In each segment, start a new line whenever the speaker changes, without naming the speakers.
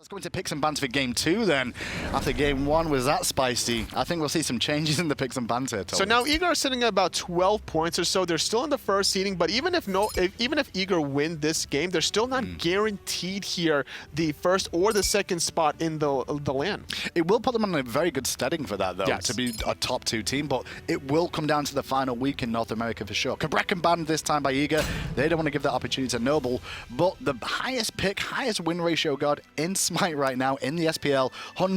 Let's go into picks and bans for game 2 then. After game 1 was that spicy, I think we'll see some changes in the picks and bans here, Toby.
So now Eager are sitting at about 12 points or so. They're still in the first seeding, but even if Eager win this game, they're still not guaranteed here the first or the second spot in the LAN.
It will put them on a very good steading for that, though,
Yes.
to be a top 2 team, but it will come down to the final week in North America for sure. Cabrakan banned this time by Eager. They don't want to give that opportunity to Noble, but the highest pick, highest win ratio god in Smite right now in the SPL,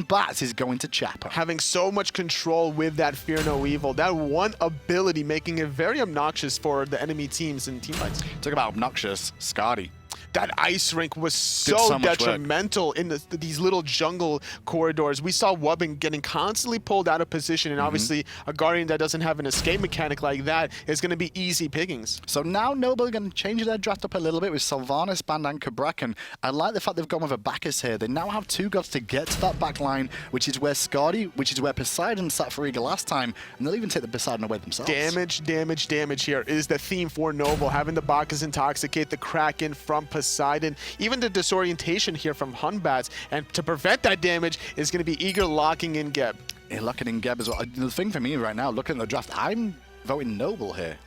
Batz is going to Chapel.
Having so much control with that Fear No Evil, that one ability making it very obnoxious for the enemy teams in teamfights.
Talk about obnoxious, Skadi.
That ice rink was so detrimental in these little jungle corridors. We saw Wubbn getting constantly pulled out of position, and obviously a Guardian that doesn't have an escape mechanic like that is going to be easy pickings.
So now Noble are going to change their draft up a little bit with Sylvanas, Band, and Cabrakan. I like the fact they've gone with a Bacchus here. They now have 2 gods to get to that back line, which is where Skadi, which is where Poseidon sat for Eager last time, and they'll even take the Poseidon away themselves.
Damage, damage, damage here is the theme for Noble. Having the Bacchus intoxicate the Kraken from Poseidon, even the disorientation here from Batz, and to prevent that damage is going to be Eager locking in Geb.
Yeah, locking in Geb as well. The thing for me right now, looking at the draft, I'm voting Noble here.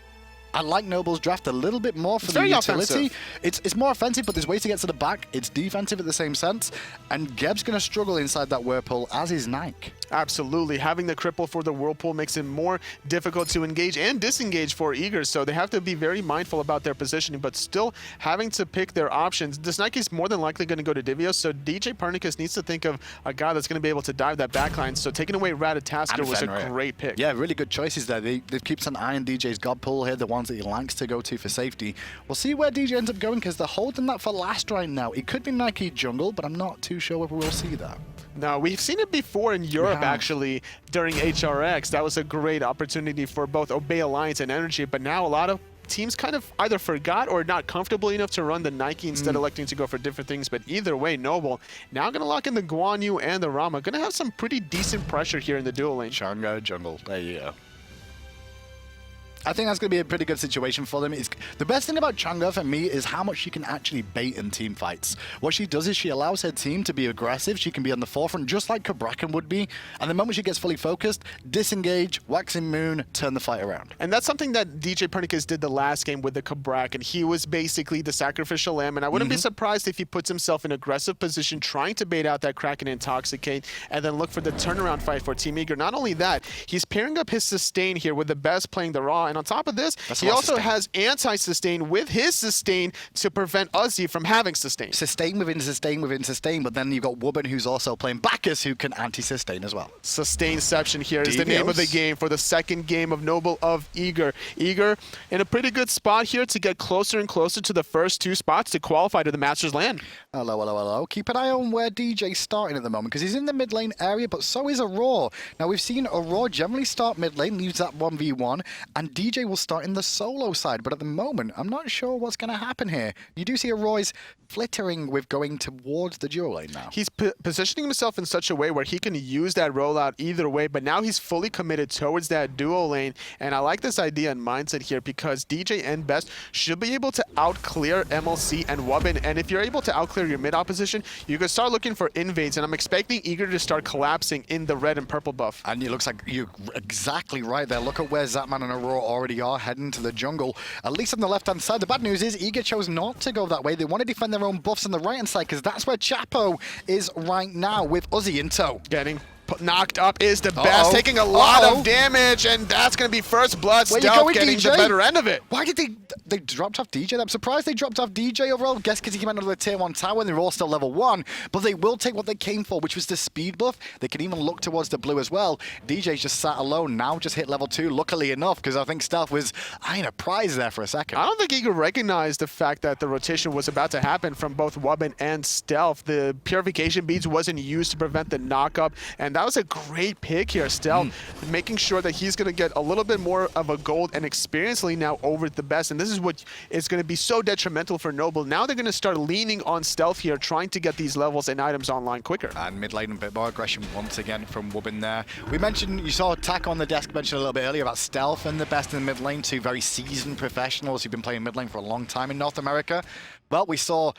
I like Noble's draft a little bit more for the utility. It's more offensive, but there's ways to get to the back. It's defensive at the same sense. And Geb's going to struggle inside that Whirlpool, as is Nike.
Absolutely. Having the cripple for the Whirlpool makes it more difficult to engage and disengage for Eager, so they have to be very mindful about their positioning, but still having to pick their options. This Nike is more than likely going to go to Divios, so djpernicus needs to think of a guy that's going to be able to dive that backline. So taking away Ratatasker was a great pick.
Yeah, really good choices there. They keep an eye on DJ's God pool here, the ones that he likes to go to for safety. We'll see where DJ ends up going because they're holding that for last right now. It could be Nike jungle, but I'm not too sure if we'll see that.
No, we've seen it before in Europe, actually, during HRX. That was a great opportunity for both Obey Alliance and Energy, but now a lot of teams kind of either forgot or not comfortable enough to run the Nike instead electing to go for different things. But either way, Noble now going to lock in the Guan and the Rama. Going to have some pretty decent pressure here in the dual lane.
Chang'e jungle. There you go. I think that's going to be a pretty good situation for them. The best thing about Chang'e for me is how much she can actually bait in team fights. What she does is she allows her team to be aggressive. She can be on the forefront just like Cabrakan would be. And the moment she gets fully focused, disengage, waxing moon, turn the fight around.
And that's something that djpernicus did the last game with the Cabrakan. He was basically the sacrificial lamb, and I wouldn't be surprised if he puts himself in aggressive position trying to bait out that Kraken intoxicate and then look for the turnaround fight for Team Eager. Not only that, he's pairing up his sustain here with TheBest playing the Raw. And on top of this, he also has anti-sustain with his sustain to prevent Uzzy from having sustain.
Sustain within sustain within sustain, but then you've got Wubbn who's also playing Bacchus who can anti-sustain as well.
Sustainception here is the name of the game for the second game of Noble of Eager. Eager in a pretty good spot here to get closer and closer to the first 2 spots to qualify to the Masters LAN.
Hello, hello, hello. Keep an eye on where DJ's starting at the moment because he's in the mid lane area, but so is Aurora. Now we've seen Aurora generally start mid lane, leaves that 1v1, and DJ will start in the solo side, but at the moment, I'm not sure what's going to happen here. You do see Auror's flittering with going towards the dual lane now.
He's positioning himself in such a way where he can use that rollout either way, but now he's fully committed towards that dual lane, and I like this idea and mindset here because DJ and Best should be able to out-clear MLC and Wubbn, and if you're able to out-clear your mid opposition, you can start looking for invades, and I'm expecting Eager to start collapsing in the red and purple buff.
And it looks like you're exactly right there. Look at where Zapman and Aurora already are heading to the jungle, at least on the left-hand side. The bad news is Eager chose not to go that way. They want to defend their own buffs on the right-hand side because that's where Chapo is right now with Uzzy in tow.
Getting knocked up is TheBest, taking a lot of damage, and that's going to be first blood. Stealth getting the better end of it.
Why did they dropped off DJ? I'm surprised they dropped off DJ overall. Guess because he came out of the tier 1 tower and they're all still level 1, but they will take what they came for, which was the speed buff. They can even look towards the blue as well. DJ's just sat alone now, just hit level 2, luckily enough, because I think Stealth was eyeing a prize there for a second.
I don't think Eager recognized the fact that the rotation was about to happen from both Wubbn and Stealth. The purification beads wasn't used to prevent the knockup, and that was a great pick here. Stealth making sure that he's going to get a little bit more of a gold and experience lead now over TheBest, and this is what is going to be so detrimental for Noble. Now they're going to start leaning on Stealth here, trying to get these levels and items online quicker.
And mid lane a bit more aggression once again from Wubbn there. We mentioned, you saw Tak on the desk mention a little bit earlier about Stealth and TheBest in the mid lane, 2 very seasoned professionals who've been playing mid lane for a long time in North America. Well, we saw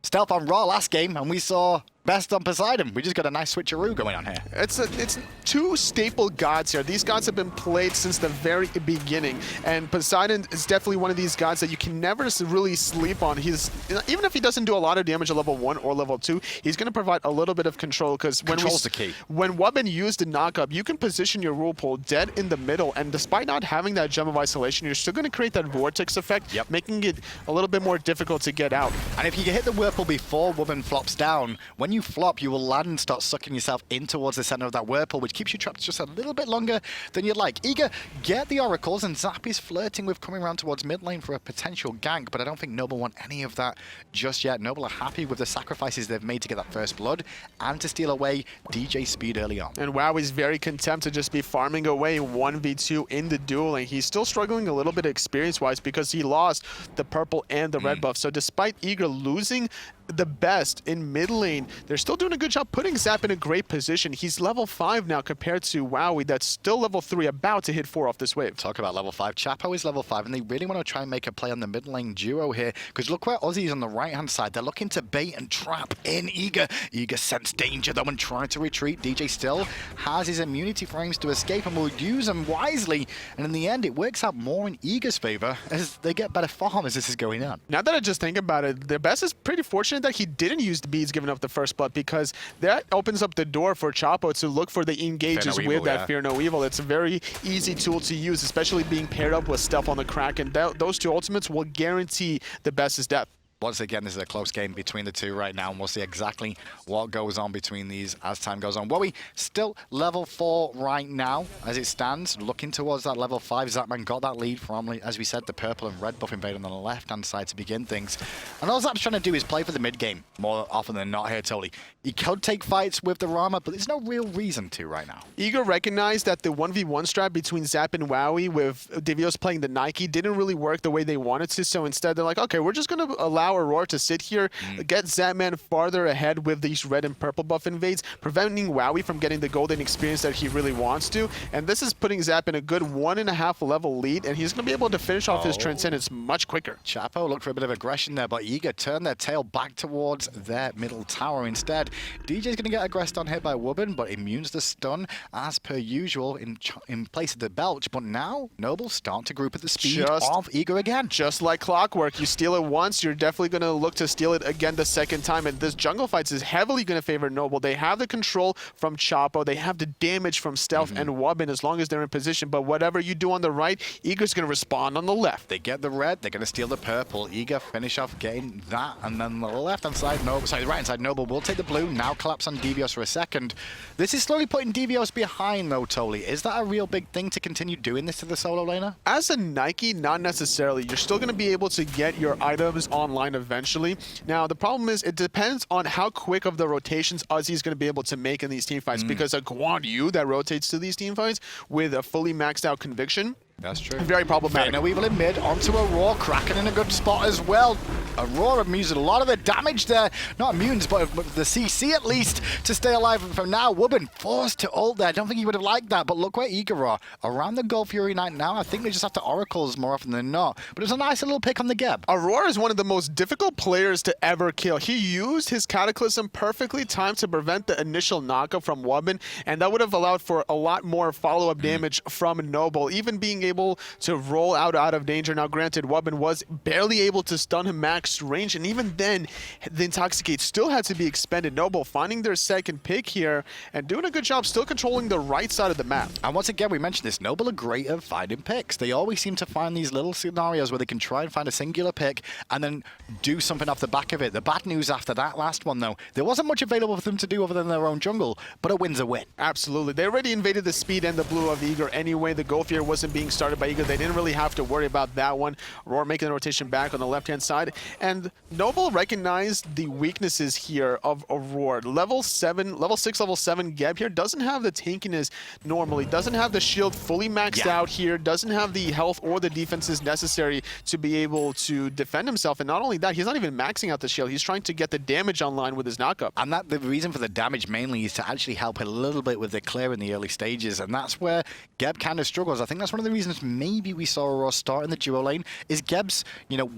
Stealth on Raw last game, and we saw Best on Poseidon. We just got a nice switcheroo going on here.
It's two staple gods here. These gods have been played since the very beginning, and Poseidon is definitely one of these gods that you can never really sleep on. He's, even if he doesn't do a lot of damage at level 1 or level 2, he's going to provide a little bit of control, because
Control's the key.
When Wubbn used the knockup, you can position your rule pool dead in the middle, and despite not having that gem of isolation, you're still going to create that vortex effect, making it a little bit more difficult to get out.
And if you hit the whirlpool before Wubbn flops down, when you flop, you will land and start sucking yourself in towards the center of that whirlpool, which keeps you trapped just a little bit longer than you'd like. Eager, get the oracles, and Zap is flirting with coming around towards mid lane for a potential gank, but I don't think Noble want any of that just yet. Noble are happy with the sacrifices they've made to get that first blood and to steal away DJ speed early on.
And Wowy's very content to just be farming away 1v2 in the duel lane. He's still struggling a little bit experience-wise because he lost the purple and the red buff. So despite Eager losing the best in mid lane, they're still doing a good job putting Zap in a great position. He's level 5 now compared to Wowy that's still level 3, about to hit 4 off this wave.
Talk about level 5. Chapo is level 5, and they really want to try and make a play on the mid lane duo here, because look where Uzzy is on the right-hand side. They're looking to bait and trap in Eager. Eager sensed danger, though, and tried to retreat. DJ still has his immunity frames to escape and will use them wisely, and in the end, it works out more in Eager's favor as they get better farm as this is going on.
Now that I just think about it, TheBest is pretty fortunate that he didn't use the beads giving up the first blood, because that opens up the door for Chapo to look for the engages with that Fear No Evil. It's a very easy tool to use, especially being paired up with Stealth on the Kraken. Those two ultimates will guarantee TheBest's death.
Once again, this is a close game between the two right now, and we'll see exactly what goes on between these as time goes on. Wowy still level 4 right now as it stands, looking towards that level 5. Zapman got that lead from, as we said, the purple and red buff invade on the left-hand side to begin things. And all Zap's trying to do is play for the mid-game more often than not here, totally. He could take fights with the Rama, but there's no real reason to right now.
Eager recognized that the 1v1 strat between Zap and Wowy with Divios playing the Nike didn't really work the way they wanted to, so instead they're like, okay, we're just going to allow Aurora to sit here, get Zapman farther ahead with these red and purple buff invades, preventing Wowy from getting the golden experience that he really wants to, and this is putting Zap in a good 1.5 level lead, and he's going to be able to finish off his Transcendence much quicker.
Chapo looked for a bit of aggression there, but Eager turned their tail back towards their middle tower instead. DJ's going to get aggressed on here by Wubbn, but immunes the stun as per usual in place of the belch, but now Noble start to group at the speed of Eager again.
Just like clockwork, you steal it once, you're definitely going to look to steal it again the second time, and this jungle fights is heavily going to favor Noble. They have the control from Chapo, they have the damage from Stealth and Wubbn as long as they're in position, but whatever you do on the right, Eager's going to respond on the left.
They get the red, they're going to steal the purple. Eager finish off getting that, and then the left-hand side Noble, sorry, the right-hand side Noble will take the blue, now collapse on Divios for a second. This is slowly putting Divios behind though, Toli. Is that a real big thing to continue doing this to the solo laner?
As a Nike, not necessarily. You're still going to be able to get your items online eventually. Now, the problem is it depends on how quick of the rotations Uzzy is going to be able to make in these team fights, because a Guan that rotates to these team fights with a fully maxed out conviction,
that's true.
very problematic.
No Evil in mid, onto Aurora, Kraken in a good spot as well. Aurora immunes a lot of the damage there. Not immunes, but the CC at least to stay alive from now. Wubbn forced to ult there. I don't think he would have liked that, but look where Eager are. Around the Gold Fury Knight now, I think they just have to Oracles more often than not. But it was a nice little pick on the Geb.
Aurora is one of the most difficult players to ever kill. He used his Cataclysm perfectly timed to prevent the initial knockup from Wubbn, and that would have allowed for a lot more follow-up damage from Noble, even being able to roll out of danger. Now, granted, Wubbn was barely able to stun him max range, and even then, the Intoxicate still had to be expended. Noble finding their second pick here and doing a good job still controlling the right side of the map.
And once again, we mentioned this, Noble are great at finding picks. They always seem to find these little scenarios where they can try and find a singular pick and then do something off the back of it. The bad news after that last one, though, there wasn't much available for them to do other than their own jungle, but a win's a win.
Absolutely. They already invaded the speed and the blue of Eager anyway. The Gold Fear wasn't being started by Eager. They didn't really have to worry about that one. Aurora making the rotation back on the left-hand side. And Noble recognized the weaknesses here of Aurora. Level 6, level 7 Geb here doesn't have the tankiness normally, doesn't have the shield fully maxed out here, doesn't have the health or the defenses necessary to be able to defend himself. And not only that, he's not even maxing out the shield. He's trying to get the damage online with his knockup.
And that the reason for the damage mainly is to actually help a little bit with the clear in the early stages. And that's where Geb kind of struggles. I think that's one of the reasons maybe we saw Aurora start in the duo lane is Geb's,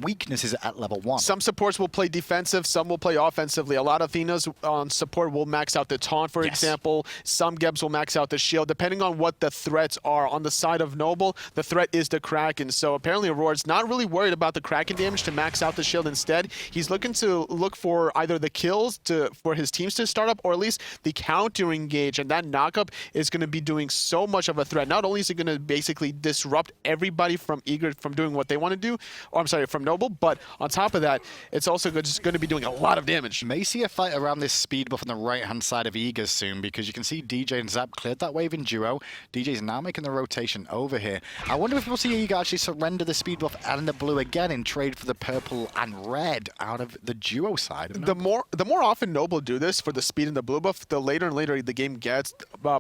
weakness is at level one.
Some supports will play defensive, some will play offensively. A lot of Athena's on support will max out the taunt, for example. Some Gebs will max out the shield. Depending on what the threats are. On the side of Noble, the threat is the Kraken. So apparently Aurora's not really worried about the Kraken damage to max out the shield. Instead, he's looking to look for either the kills for his teams to start up, or at least the counter engage. And that knockup is going to be doing so much of a threat. Not only is it going to basically disrupt everybody from Eager from doing what they want to do, or I'm sorry, from Noble, but on top of that, it's also just going to be doing a lot of damage.
May see a fight around this speed buff on the right-hand side of Eager soon, because you can see DJ and Zap cleared that wave in duo. DJ's now making the rotation over here. I wonder if we'll see Eager actually surrender the speed buff and the blue again in trade for the purple and red out of the duo side.
The more often Noble do this for the speed and the blue buff, the later and later the game gets,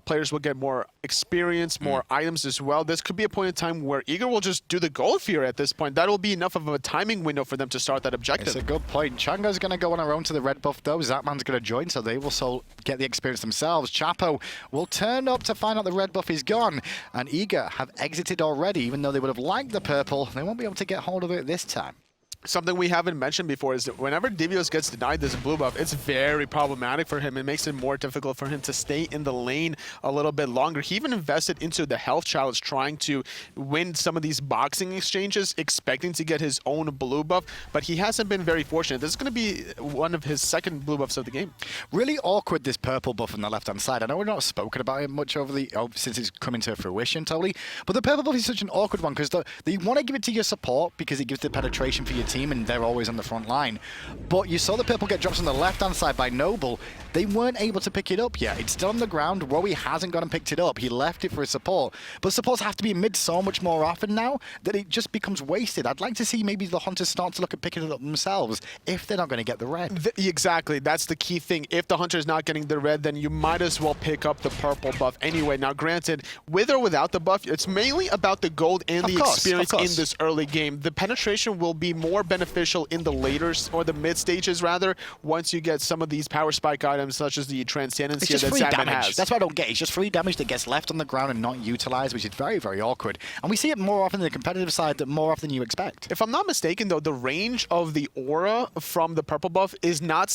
players will get more experience, more items as well. This could be a point in time where Eager will just do the gold fear at this point. That'll be enough of a timing window for them to start that objective.
It's a good point. Chang'e's going to go on her own to the red buff though. Zapman's going to join, so they will get the experience themselves. Chapo will turn up to find out the red buff is gone, and Eager have exited already. Even though they would have liked the purple, they won't be able to get hold of it this time.
Something we haven't mentioned before is that whenever Divios gets denied this blue buff, it's very problematic for him. It makes it more difficult for him to stay in the lane a little bit longer. He even invested into the health challenge, trying to win some of these boxing exchanges, expecting to get his own blue buff, but he hasn't been very fortunate. This is going to be one of his second blue buffs of the game.
Really awkward, this purple buff on the left-hand side. I know we're not spoken about it much since it's come into fruition totally, but the purple buff is such an awkward one because they want to give it to your support because it gives the penetration for your team, and they're always on the front line. But you saw the purple get dropped on the left-hand side by Noble. They weren't able to pick it up yet. It's still on the ground. Wowy hasn't gone and picked it up. He left it for his support. But supports have to be in mid so much more often now that it just becomes wasted. I'd like to see maybe the Hunters start to look at picking it up themselves if they're not going to get the red.
Exactly. That's the key thing. If the Hunter's not getting the red, then you might as well pick up the purple buff anyway. Now, granted, with or without the buff, it's mainly about the gold and the experience in this early game. The penetration will be more beneficial in the later, or the mid stages rather, once you get some of these power spike items such as the Transcendence here that Zapman has.
That's what I don't get. It's just free damage that gets left on the ground and not utilized, which is very, very awkward. And we see it more often in the competitive side, that more often you expect.
If I'm not mistaken though, the range of the aura from the purple buff is not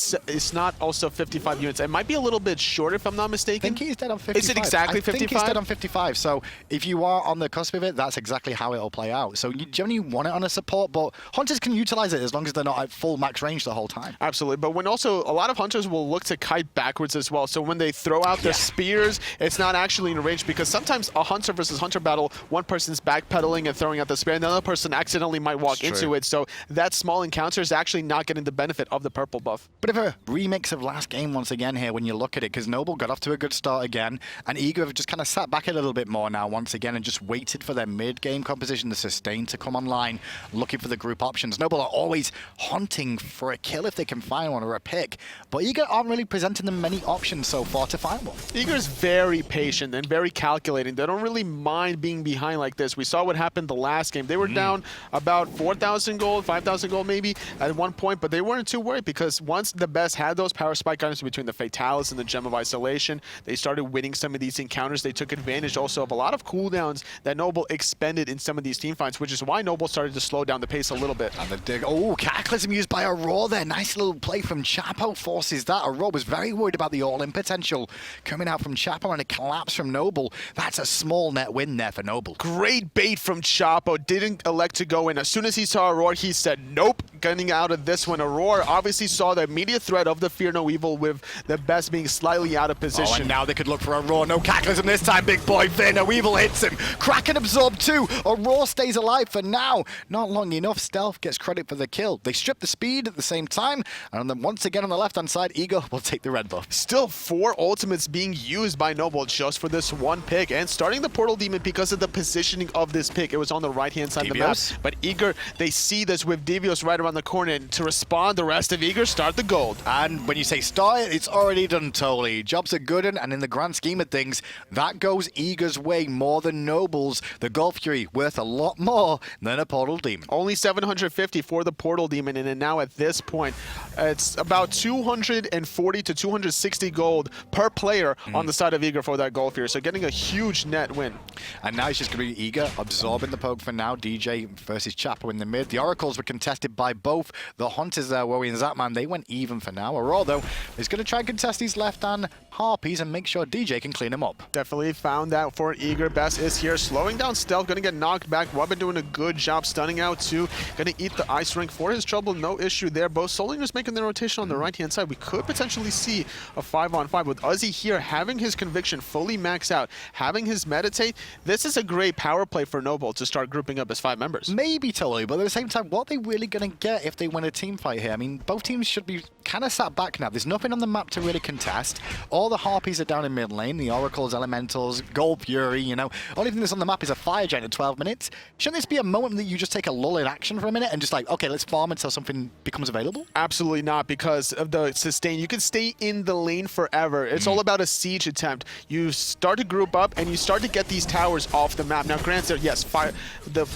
also 55 units. It might be a little bit short if I'm not mistaken.
I think he's dead on 55.
Is it exactly 55?
I think he's dead on 55. So if you are on the cusp of it, that's exactly how it'll play out. So you generally want it on a support, but Hunters can utilize it as long as they're not at full max range the whole time.
Absolutely, but when also a lot of Hunters will look to kite backwards as well. So when they throw out their spears, it's not actually in range, because sometimes a Hunter versus Hunter battle, one person's backpedaling and throwing out the spear, and the other person accidentally might walk into it. So that small encounter is actually not getting the benefit of the purple buff.
Bit of a remix of last game once again here when you look at it, because Noble got off to a good start again, and Eager have just kind of sat back a little bit more now once again and just waited for their mid-game composition to sustain to come online, looking for the group options. Noble are always hunting for a kill if they can find one, or a pick, but Eager aren't really presenting them many options so far to find one.
Eager's very patient and very calculating. They don't really mind being behind like this. We saw what happened the last game. They were down about 4,000 gold, 5,000 gold maybe at one point, but they weren't too worried, because once TheBest had those power spike items between the Fatalis and the Gem of Isolation, they started winning some of these encounters. They took advantage also of a lot of cooldowns that Noble expended in some of these team fights, which is why Noble started to slow down the pace a little bit.
And the dig. Oh, Cataclysm used by Aror there. Nice little play from Chapo forces that. Aror was very worried about the all-in potential coming out from Chapo, and a collapse from Noble. That's a small net win there for Noble.
Great bait from Chapo. Didn't elect to go in. As soon as he saw Aurora, he said, nope, getting out of this one. Aurora obviously saw the immediate threat of the Fear No Evil, with TheBest being slightly out of position.
Oh, and now they could look for Aurora. No Cataclysm this time, big boy. Fear No Evil hits him. Kraken absorbed too. Aurora stays alive for now. Not long enough. Stealth gets credit for the kill. They strip the speed at the same time, and then once again on the left-hand side, Eager will take the red buff.
Still 4 ultimates being used by Noble just for this one pick, and starting the Portal Demon because of the positioning of this pick. It was on the right-hand side of the map, but Eager, they see this with Divios right around the corner, and to respond, the rest of Eager start the gold.
And when you say start it, it's already done totally. Job's a good one, and in the grand scheme of things, that goes Eager's way more than Noble's. The Gold Fury worth a lot more than a Portal Demon.
Only 750 250 for the Portal Demon, and then now at this point, it's about 240 to 260 gold per player on the side of Eager for that gold fear. So getting a huge net win.
And now it's just going to be Eager absorbing the poke for now. DJ versus Chapo in the mid. The Oracles were contested by both the Hunters there, Wowy and Zapman. They went even for now. Aurora, though, is going to try and contest these left-hand Harpies and make sure DJ can clean them up.
Definitely found out for Eager. Best is here, slowing down Stealth, going to get knocked back. Wubbn doing a good job stunning out too. Going to eat the Ice Ring for his trouble, no issue there. Both Solingers making their rotation on the right-hand side. We could potentially see a 5-on-5 with Uzzy here having his Conviction fully maxed out, having his Meditate. This is a great power play for Noble to start grouping up as 5 members.
Maybe totally, but at the same time, what are they really going to get if they win a team fight here? I mean, both teams should be kind of sat back now. There's nothing on the map to really contest. All the Harpies are down in mid lane, the Oracles, Elementals, Gold Fury, you know. Only thing that's on the map is a Fire Giant at 12 minutes. Shouldn't this be a moment that you just take a lull in action for a minute and just like, okay, let's farm until something becomes available?
Absolutely not, because of the sustain. You can stay in the lane forever. It's all about a siege attempt. You start to group up and you start to get these towers off the map. Now, granted, yes, the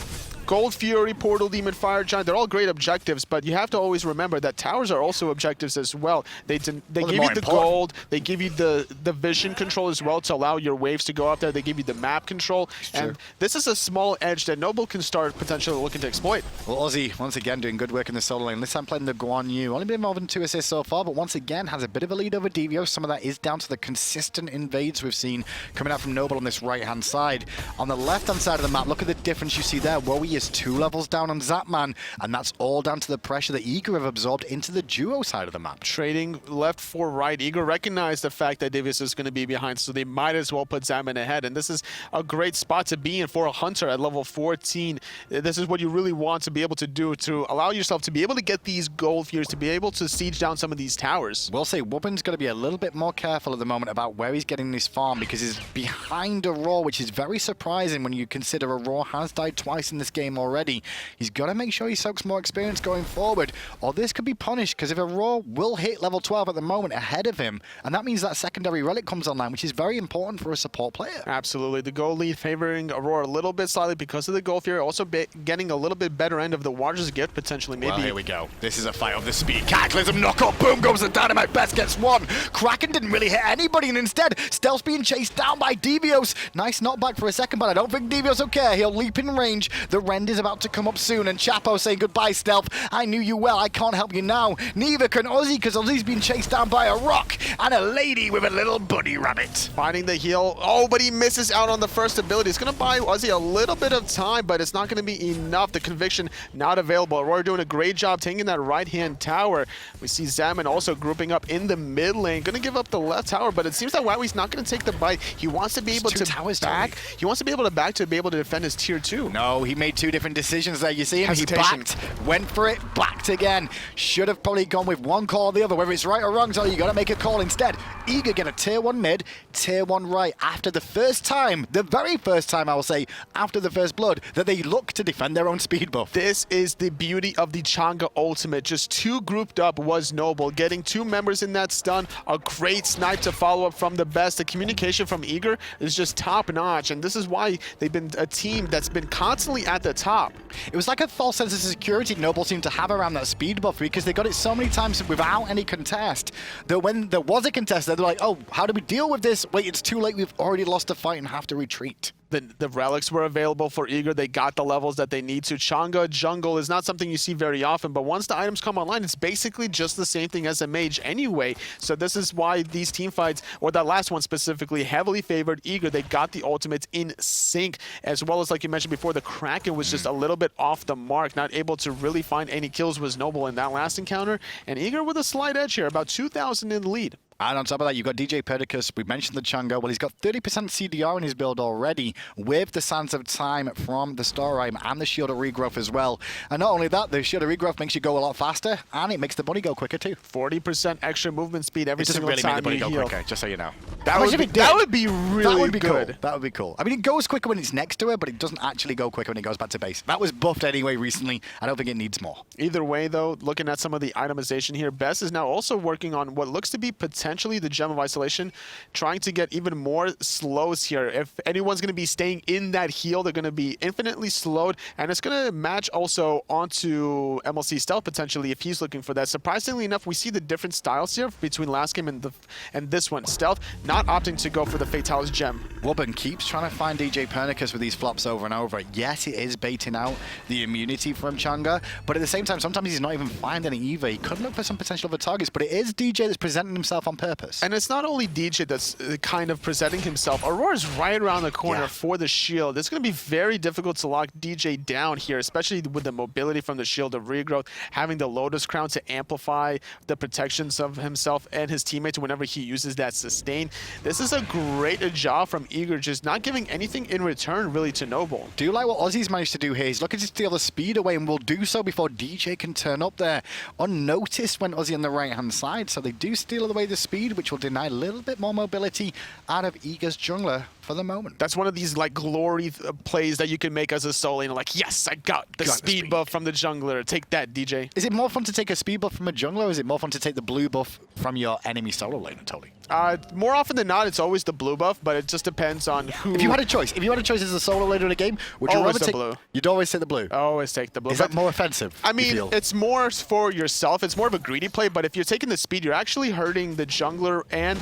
Gold Fury, Portal Demon, Fire Giant, they're all great objectives, but you have to always remember that towers are also objectives as well. They give you the gold, they give you the vision control as well to allow your waves to go up there, they give you the map control, and this is a small edge that Noble can start potentially looking to exploit.
Well, Uzzy, once again, doing good work in the solo lane. This time playing the Guan Yu. Only been involved in 2 assists so far, but once again has a bit of a lead over Divios. Some of that is down to the consistent invades we've seen coming out from Noble on this right-hand side. On the left-hand side of the map, look at the difference you see there. Wowy is 2 levels down on Zapman, and that's all down to the pressure that Eager have absorbed into the duo side of the map.
Trading left for right. Eager recognized the fact that Divios is going to be behind, so they might as well put Zapman ahead, and this is a great spot to be in for a Hunter at level 14. This is what you really want to be able to do to allow yourself to be able to get these gold fears, to be able to siege down some of these towers.
We'll say Wubbn's got to be a little bit more careful at the moment about where he's getting this farm, because he's behind Aurora, which is very surprising when you consider Aurora has died twice in this game already. He's got to make sure he soaks more experience going forward, or this could be punished, because if Aurora will hit level 12 at the moment ahead of him, and that means that secondary relic comes online, which is very important for a support player.
Absolutely. The gold lead favoring Aurora a little bit slightly because of the gold fear, also getting a little bit better end of the Watcher's Gift potentially. Maybe.
Well, here we go. This is a fight of the speed. Cataclysm knockout, boom goes the dynamite. Best gets one. Kraken didn't really hit anybody, and instead, Stealth's being chased down by Divios. Nice knockback for a second, but I don't think Divios will care. He'll leap in range. The rend is about to come up soon, and Chapo saying goodbye, Stealth. I knew you well. I can't help you now. Neither can Uzzy, because Uzzy's been chased down by a rock and a lady with a little bunny rabbit.
Finding the heal. Oh, but he misses out on the first ability. It's going to buy Uzzy a little bit of time, but it's not going to be enough. The Conviction not available. Aurora doing a great job taking that right-hand tower. We see Zapman also grouping up in the mid lane. Going to give up the left tower, but it seems that Wowy's not going to take the bite. He wants to be able to back. He wants to be able to defend his tier 2.
No, he made 2 different decisions there. You see him? He backed, went for it, backed again. Should have probably gone with one call or the other. Whether it's right or wrong, so you got to make a call instead. Eager get a tier 1 mid, tier 1 right. After the first time, the very first time I will say, after the first blood, that they look to defend their own speed buff.
This is the beauty of the Chang'e ultimate. Just 2 grouped up was Noble. Getting 2 members in that stun, a great snipe to follow up from TheBest. The communication from Eager is just top notch, and this is why they've been a team that's been constantly at the top.
It was like a false sense of security Noble seemed to have around that speed buff, because they got it so many times without any contest that when there was a contest, they're like, oh, how do we deal with this? Wait, it's too late. We've already lost a fight and have to retreat.
The relics were available for Eager. They got the levels that they need to. Chang'e jungle is not something you see very often, but once the items come online, it's basically just the same thing as a mage anyway. So this is why these team fights, or that last one specifically, heavily favored Eager. They got the ultimates in sync, as well as, like you mentioned before, the Kraken was just a little bit off the mark, not able to really find any kills was Noble in that last encounter. And Eager with a slight edge here, about 2,000 in the lead.
And on top of that, you've got djpernicus. We mentioned the Chang'e. Well, he's got 30% CDR in his build already with the Sands of Time from the Star Rhyme and the Shield of Regrowth as well. And not only that, the Shield of Regrowth makes you go a lot faster, and it makes the bunny go quicker too.
40% extra movement speed every single time you heal.
It doesn't really make the bunny go quicker, just so you know.
That would be really
that would be
good.
Cool. That would be cool. I mean, it goes quicker when it's next to it, but it doesn't actually go quicker when it goes back to base. That was buffed anyway recently. I don't think it needs more.
Either way, though, looking at some of the itemization here, Best is now also working on what looks to be potentially the Gem of Isolation, trying to get even more slows here. If anyone's going to be staying in that heal, they're going to be infinitely slowed, and it's going to match also onto MLC Stealth potentially if he's looking for that. Surprisingly enough, we see the different styles here between last game and this one. Stealth not opting to go for the Fatalis Gem.
Wubbn keeps trying to find djpernicus with these flops over and over. Yes, it is baiting out the immunity from Chang'e, but at the same time, sometimes he's not even finding it either. He could look for some potential other targets, but it is DJ that's presenting himself on purpose.
And it's not only DJ that's kind of presenting himself. Aurora's right around the corner for the shield. It's going to be very difficult to lock DJ down here, especially with the mobility from the shield of regrowth, having the Lotus Crown to amplify the protections of himself and his teammates whenever he uses that sustain. This is a great job from Eager, just not giving anything in return really to Noble.
Do you like what Uzzy's managed to do here? He's looking to steal the speed away and will do so before DJ can turn up there. Unnoticed went Uzzy on the right-hand side, so they do steal away the speed, which will deny a little bit more mobility out of Eager's jungler for the moment.
That's one of these like glory plays that you can make as a solo lane. Like, yes, I got the speed buff from the jungler. Take that, DJ.
Is it more fun to take a speed buff from a jungler, or is it more fun to take the blue buff from your enemy solo lane, Totally?
More often than not, it's always the blue buff, but it just depends on who.
If you had a choice, as a solo laner in a game, would you rather take
blue?
You'd always take the blue.
Always take the blue.
Is that more offensive?
I mean, it's more for yourself. It's more of a greedy play, but if you're taking the speed, you're actually hurting the jungler, and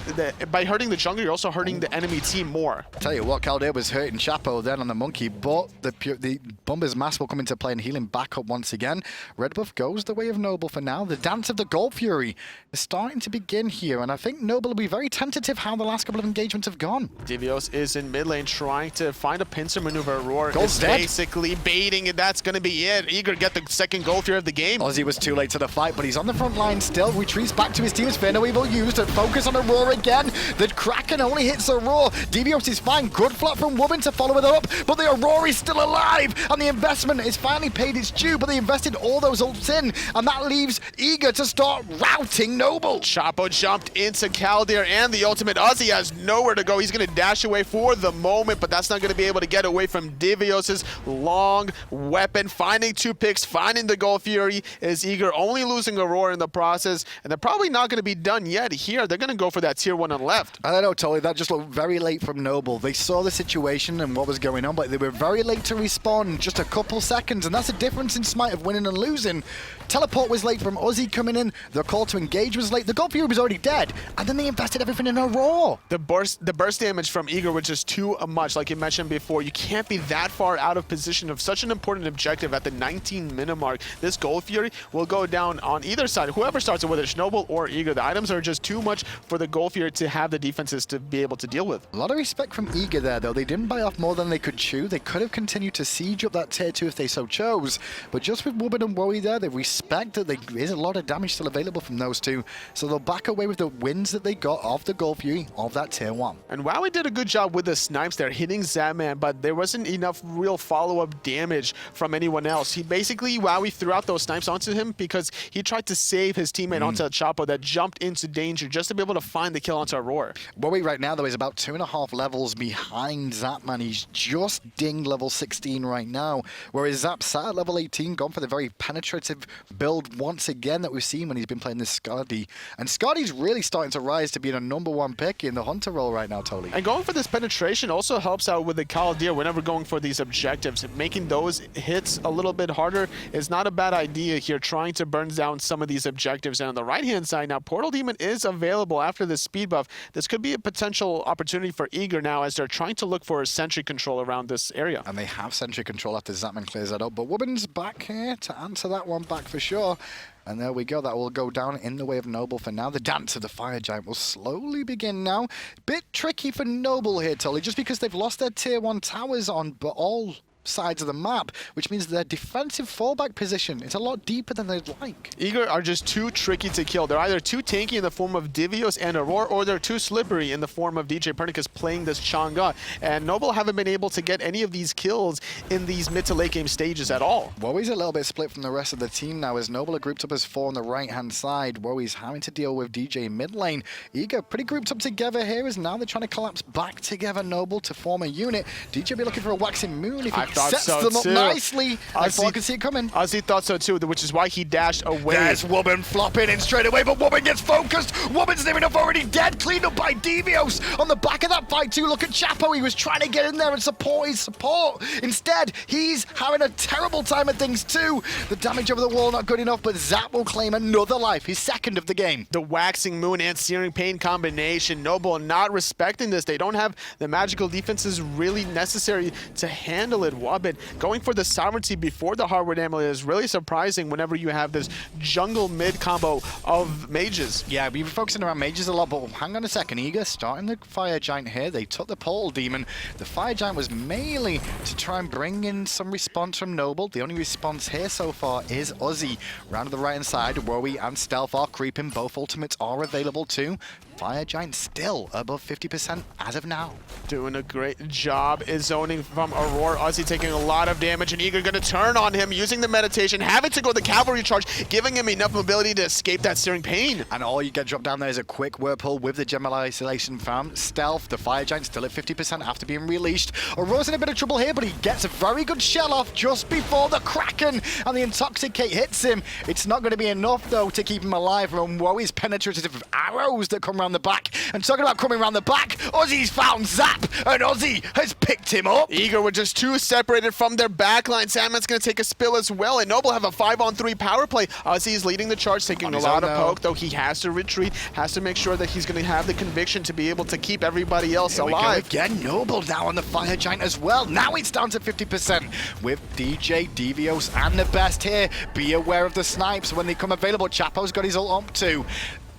by hurting the jungler, you're also hurting the enemy team more.
I'll tell you what, Calder was hurting Chapo then on the monkey, but the Bomber's Mask will come into play and heal him back up once again. Red buff goes the way of Noble for now. The dance of the Gold Fury is starting to begin here, and I think Noble will be very tentative how the last couple of engagements have gone.
Divios is in mid lane trying to find a pincer maneuver. Aurora
is
basically baiting, and that's going to be it. Eager get the second Gold Fury of the game.
Uzzy was too late to the fight, but he's on the front line still. Retreats back to his team as Fear No Evil used to focus on Aurora again. The Kraken only hits Aurora. Divios is fine. Good flop from Wubbn to follow it up, but the Aurora is still alive, and the investment is finally paid its due, but they invested all those ults in, and that leaves Eager to start routing Noble.
Chapo jumped into Caldir, and the ultimate Uzzy has nowhere to go. He's going to dash away for the moment, but that's not going to be able to get away from Divios' long weapon. Finding two picks, finding the Gold Fury is Eager, only losing Aurora in the process, and they're probably not going to be done yet here. They're going to go for that tier 1 on left.
I don't know, Totally. That just looked very late from Noble. They saw the situation and what was going on, but they were very late to respawn, just a couple seconds, and that's the difference in Smite of winning and losing. Teleport was late from Uzzy coming in, the call to engage was late, the Gold Fury was already dead, and then they invested everything in Aurora.
The burst damage from Eager was just too much, like you mentioned before. You can't be that far out of position of such an important objective at the 19-minute mark. This Gold Fury will go down on either side, whoever starts it, whether it's Noble or Eager. The items are just too much for the Gold Fury to have the defenses to be able to deal with.
A lot of respect from Eager there, though. They didn't buy off more than they could chew. They could have continued to siege up that tier 2 if they so chose, but just with Wubbn and Wowy there, they respect that there's a lot of damage still available from those two, so they'll back away with the wins that they got off the Gold Fury of that tier 1.
And Wowy did a good job with the snipes there, hitting Zapman, but there wasn't enough real follow-up damage from anyone else. He basically, Wowy threw out those snipes onto him because he tried to save his teammate onto Elchapo that jumped into danger just to be able to find the kill onto Aurora.
Wowy right now, though, is about 2.5 levels behind Zapman. He's just dinged level 16 right now, whereas Zap sat at level 18, gone for the very penetrative build once again that we've seen when he's been playing this Skadi. And Skadi's really starting to rise to being a #1 pick in the Hunter role right now, Totally.
And going for this penetration also helps out with the Caldir whenever going for these objectives. Making those hits a little bit harder is not a bad idea here, trying to burn down some of these objectives. And on the right-hand side now, Portal Demon is available after the speed buff. This could be a potential opportunity for Eager now as they're trying to look for a sentry control around this area.
And they have sentry control after Zapman clears that up, but Wubbn's back here to answer that one back for sure. And there we go, that will go down in the way of Noble for now. The dance of the Fire Giant will slowly begin now. Bit tricky for Noble here, Tolly, just because they've lost their tier 1 towers on all sides of the map, which means their defensive fallback position is a lot deeper than they'd like.
Eager are just too tricky to kill. They're either too tanky in the form of Divios and Aror, or they're too slippery in the form of djpernicus playing this Chang'e. And Noble haven't been able to get any of these kills in these mid to late game stages at all.
Wowy's a little bit split from the rest of the team now, as Noble are grouped up as 4 on the right-hand side. Wowy's having to deal with DJ mid lane. Eager pretty grouped up together here, as now they're trying to collapse back together Noble to form a unit. DJ be looking for a waxing moon if he sets them up nicely. I thought I could see it coming.
Uzzy thought so too, which is why he dashed away.
There's Wubbn flopping in straight away, but Wubbn gets focused. Wubbn's near enough already dead, cleaned up by Divios. On the back of that fight too, look at Chapo. He was trying to get in there and support his support. Instead, he's having a terrible time at things too. The damage over the wall not good enough, but Zap will claim another life, his second of the game.
The waxing moon and searing pain combination. Noble not respecting this. They don't have the magical defenses really necessary to handle it. Wubbn going for the sovereignty before the hardware amulet is really surprising whenever you have this jungle mid combo of mages.
Yeah, we've been focusing around mages a lot, but hang on a second. Eager starting the fire giant here. They took the portal demon. The fire giant was mainly to try and bring in some response from Noble. The only response here so far is Uzzy. Round to the right hand side, Wowy and Stealth are creeping. Both ultimates are available too. Fire Giant still above 50% as of now.
Doing a great job is zoning from Aurora. Uzzy taking a lot of damage, and Eager gonna turn on him using the meditation, having to go the cavalry charge, giving him enough mobility to escape that searing pain.
And all you get dropped down there is a quick whirlpool with the general isolation from Stealth. The Fire Giant still at 50% after being released. Aurora's in a bit of trouble here, but he gets a very good shell off just before the Kraken, and the Intoxicate hits him. It's not going to be enough though to keep him alive from Wowy's penetrative arrows that come around the back. And talking about coming around the back, Uzzy's found Zap, and Uzzy has picked him up.
Eager were just too separated from their backline. Zapman's going to take a spill as well, and Noble have a 5-on-3 power play. Uzzy's leading the charge, taking a lot of poke, though he has to retreat, has to make sure that he's going to have the conviction to be able to keep everybody else alive.
Here we go again, Noble now on the Fire Giant as well. Now it's down to 50% with DJ, Divios, and TheBest here. Be aware of the snipes when they come available. Chapo's got his ult up too.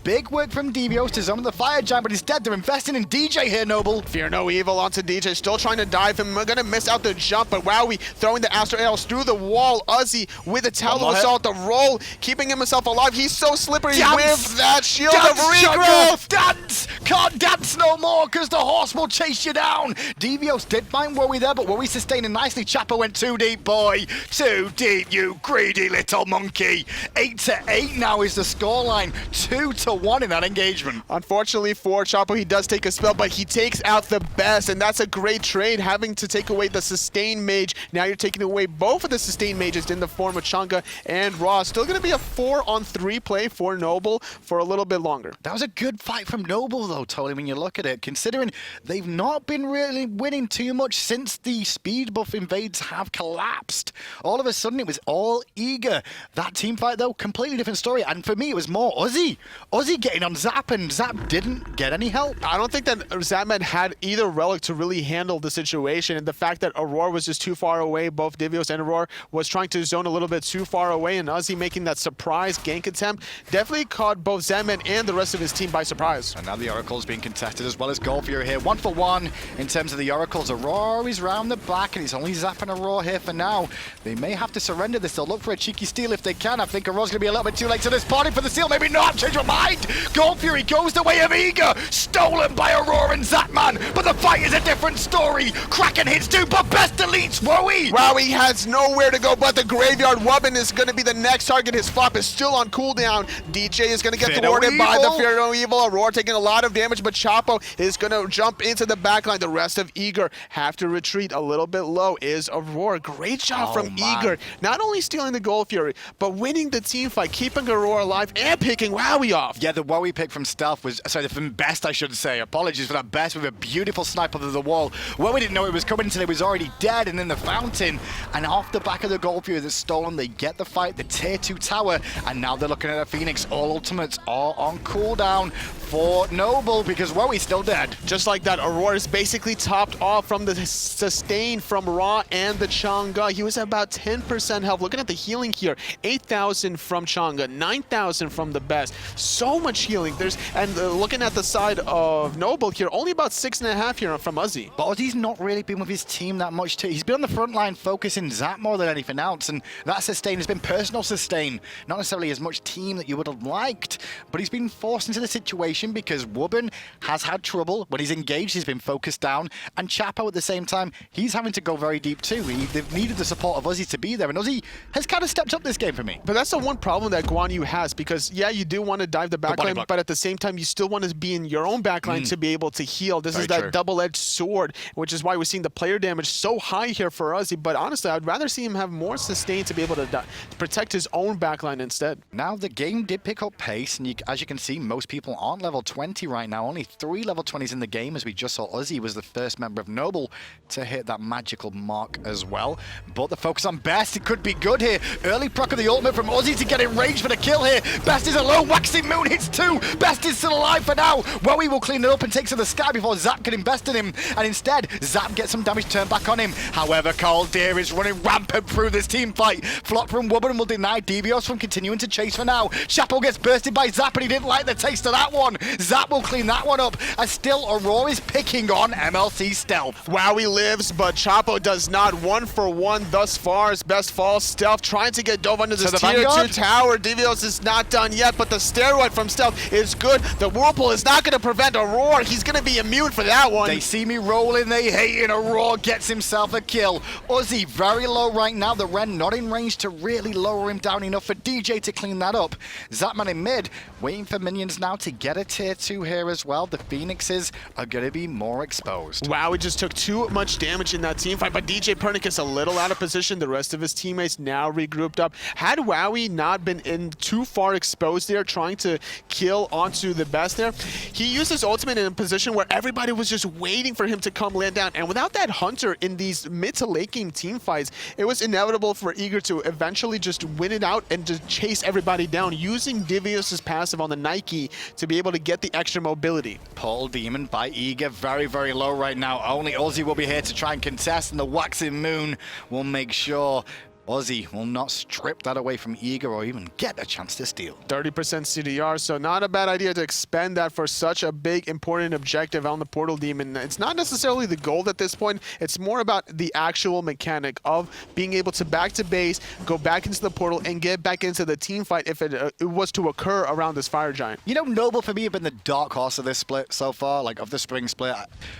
Big work from Divios to zone the Fire Giant, but instead they're investing in DJ here, Noble.
Fear no evil onto DJ, still trying to dive him. We're going to miss out the jump, but Wowy throwing the Astro Arrows through the wall. Uzzy with a Tower of Assault, the roll, keeping himself alive. He's so slippery with that shield of regrowth.
Dance! Can't dance no more because the horse will chase you down. Divios did find Wowy there, but Wowy sustaining nicely. Chapo went too deep, boy. Too deep, you greedy little monkey. 8-8 now is the scoreline. 2-1 in that engagement.
Unfortunately for Chapo, he does take a spell, but he takes out TheBest, and that's a great trade, having to take away the sustain mage. Now you're taking away both of the sustain mages in the form of Chang'e and Ra. Still going to be a 4-on-3 play for Noble for a little bit longer.
That was a good fight from Noble, though, Tony, when you look at it, considering they've not been really winning too much since the speed buff invades have collapsed. All of a sudden, it was all Eager. That team fight, though, completely different story. And for me, it was more Uzzy. Uzzy getting on Zap, and Zap didn't get any help.
I don't think that Zapman had either relic to really handle the situation, and the fact that Aurora was just too far away, both Divios and Aurora was trying to zone a little bit too far away, and Uzzy making that surprise gank attempt definitely caught both Zapman and the rest of his team by surprise.
And now the Oracle's being contested as well as Golfier here. 1-for-1 in terms of the Oracles. Aurora is round the back, and it's only Zap and Aurora here for now. They may have to surrender this. They'll look for a cheeky steal if they can. I think Aurora's going to be a little bit too late to this party for the steal. Maybe not. I've changed my mind. Gold Fury goes the way of Eager, stolen by Aurora and Zapman, but the fight is a different story. Kraken hits too, but best deletes Wowy.
Wowy has nowhere to go but the graveyard. Wubbn is going to be the next target. His flop is still on cooldown. DJ is going to get thwarted by the Fear No Evil. Aurora taking a lot of damage, but Chapo is going to jump into the backline. The rest of Eager have to retreat a little bit low. Is Aurora. Great job from Eager. Not only stealing the Gold Fury, but winning the team fight, keeping Aurora alive, and picking Wowy off.
Yeah, the Wowy pick from Stealth was, sorry, from Best, I should say. Apologies for that. Best with a beautiful snipe over the wall. Wowy didn't know it was coming until it was already dead and in the fountain. And off the back of the Gold Fury that's stolen, they get the fight, the tier 2 tower, and now they're looking at a Phoenix. All ultimates are on cooldown for Noble because Wowy's still dead.
Just like that, Aurora is basically topped off from the sustain from Ra and the Chang'e. He was at about 10% health. Looking at the healing here, 8,000 from Chang'e, 9,000 from TheBest. So much healing. Looking at the side of Noble here, only about 6.5 here. here from Uzzy.
But Uzzy's not really been with his team that much too. He's been on the front line focusing Zap more than anything else, and that sustain has been personal sustain, not necessarily as much team that you would have liked. But he's been forced into the situation because Wubbn has had trouble. When he's engaged, he's been focused down, and Chapo at the same time, he's having to go very deep too. They've needed the support of Uzzy to be there, and Uzzy has kind of stepped up this game for me.
But that's the one problem that Guan Yu has, because yeah, you do want to dive the backline, but at the same time, you still want to be in your own backline to be able to heal. This is that double-edged sword, which is why we're seeing the player damage so high here for Uzzy. But honestly, I'd rather see him have more sustain to be able to protect his own backline instead.
Now, the game did pick up pace, and as you can see, most people aren't level 20 right now. Only 3 level 20s in the game, as we just saw Uzzy was the first member of Noble to hit that magical mark as well. But the focus on Best, it could be good here. Early proc of the ultimate from Uzzy to get in range for the kill here. Best is alone, Waxing Moon hits 2. Best is still alive for now. Wowy will clean it up and takes to the sky before Zap can invest in him. And instead, Zap gets some damage turned back on him. However, Carl Deer is running rampant through this team fight. Flop from Wubbn will deny Divios from continuing to chase for now. Chapo gets bursted by Zap, and he didn't like the taste of that one. Zap will clean that one up, as still Aurora is picking on MLC Stealth.
Wowy lives, but Chapo does not. 1-for-1 thus far as Best falls. Stealth trying to get dove under this tier 2 tower. Divios is not done yet, but the steroid from Stealth is good. The Whirlpool is not going to prevent Aurora. He's going to be immune for that one.
They see me rolling, they hate it. Aurora gets himself a kill. Uzzy very low right now. The Ren not in range to really lower him down enough for DJ to clean that up. Zapman in mid, waiting for minions now to get a tier 2 here as well. The Phoenixes are going to be more exposed.
Wow, he just took too much damage in that team fight, but djpernicus a little out of position. The rest of his teammates now regrouped up. Had Wowy not been in too far exposed there, trying to kill onto the Best there, he used his ultimate in a position where everybody was just waiting for him to come land down. And without that Hunter in these mid to late game team fights, it was inevitable for Eager to eventually just win it out and just chase everybody down, using Divios' passive on the Nike to be able to get the extra mobility.
Paul Demon by Eager, very, very low right now. Only Uzzy will be here to try and contest, and the Waxing Moon will make sure Uzzy will not strip that away from Eager or even get a chance to steal.
30% CDR, so not a bad idea to expend that for such a big, important objective on the Portal Demon. It's not necessarily the goal at this point. It's more about the actual mechanic of being able to back to base, go back into the portal, and get back into the team fight if it was to occur around this Fire Giant.
You know, Noble for me have been the dark horse of this split so far, like of the spring split.